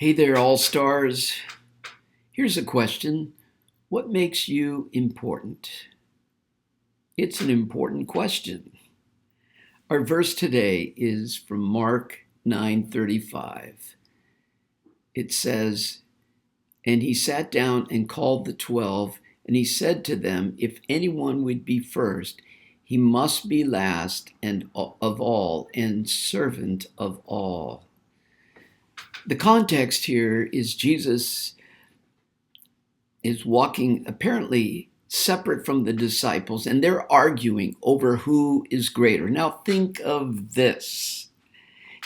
Hey there, all stars. Here's a question. What makes you important? It's an important question. Our verse today is from Mark 9:35. It says, "And he sat down and called the 12, and he said to them, if anyone would be first, he must be last and of all and servant of all." The context here is Jesus is walking apparently separate from the disciples, and they're arguing over who is greater. Now, think of this.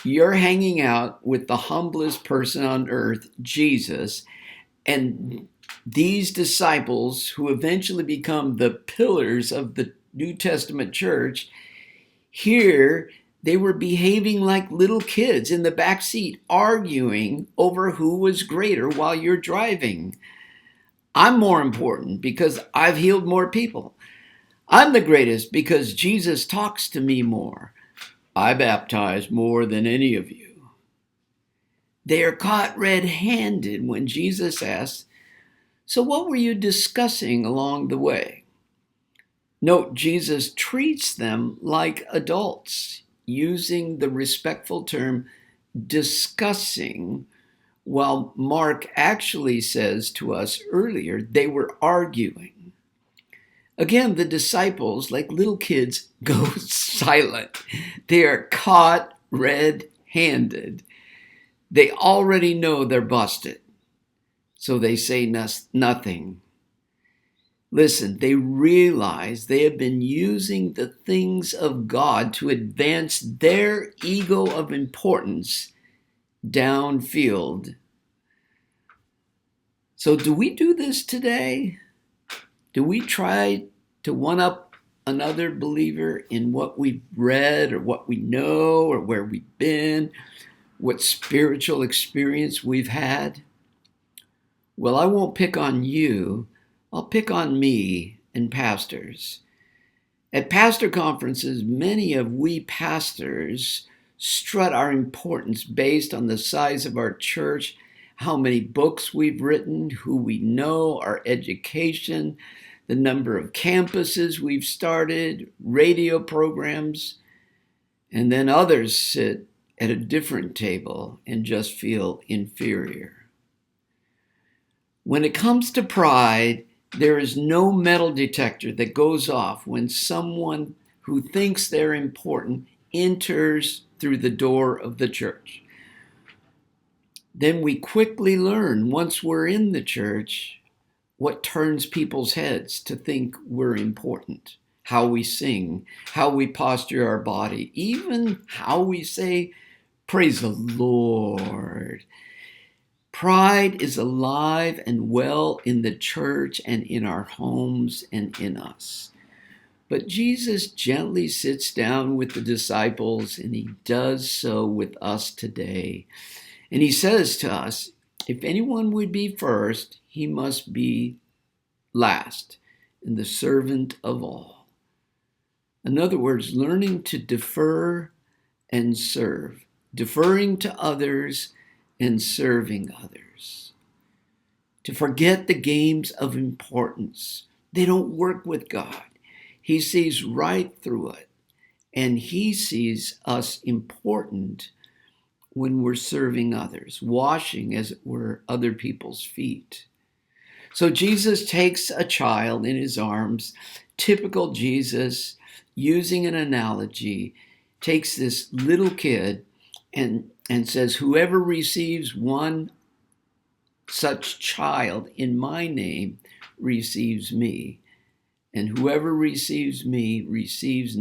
You're hanging out with the humblest person on earth, Jesus, and these disciples, who eventually become the pillars of the New Testament church, here they were behaving like little kids in the back seat, arguing over who was greater while you're driving. I'm more important because I've healed more people. I'm the greatest because Jesus talks to me more. I baptize more than any of you. They are caught red-handed when Jesus asks, "So what were you discussing along the way?" Note, Jesus treats them like adults, using the respectful term discussing, while Mark actually says to us earlier, they were arguing. Again, the disciples, like little kids, go silent. They are caught red-handed. They already know they're busted, so they say nothing. Listen, they realize they have been using the things of God to advance their ego of importance downfield. So do we do this today? Do we try to one-up another believer in what we've read or what we know or where we've been, what spiritual experience we've had? Well, I won't pick on you. I'll pick on me and pastors. At pastor conferences, many of we pastors strut our importance based on the size of our church, how many books we've written, who we know, our education, the number of campuses we've started, radio programs, and then others sit at a different table and just feel inferior. When it comes to pride, there is no metal detector that goes off when someone who thinks they're important enters through the door of the church. Then we quickly learn, once we're in the church, what turns people's heads to think we're important. How we sing, how we posture our body, even how we say, "Praise the Lord." Pride is alive and well in the church and in our homes and in us. But Jesus gently sits down with the disciples, and he does so with us today. And he says to us, if anyone would be first, he must be last and the servant of all. In other words, learning to defer and serve, deferring to others and serving others. To forget the games of importance. They don't work with God. He sees right through it. And he sees us important when we're serving others, washing, as it were, other people's feet. So Jesus takes a child in his arms, typical Jesus, using an analogy, takes this little kid and says, whoever receives one such child in my name receives me. And whoever receives me receives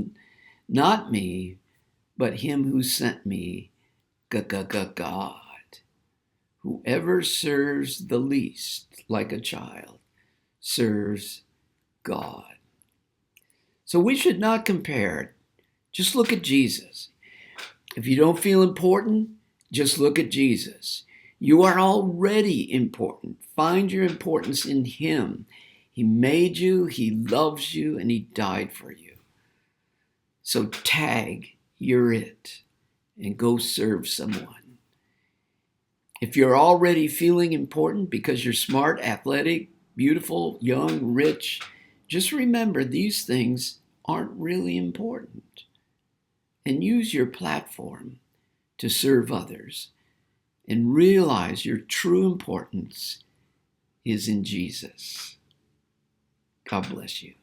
not me, but him who sent me, God. Whoever serves the least like a child serves God. So we should not compare. Just look at Jesus. If you don't feel important, just look at Jesus. You are already important. Find your importance in him. He made you, he loves you, and he died for you. So tag, you're it, and go serve someone. If you're already feeling important because you're smart, athletic, beautiful, young, rich, just remember these things aren't really important. And use your platform to serve others and realize your true importance is in Jesus. God bless you.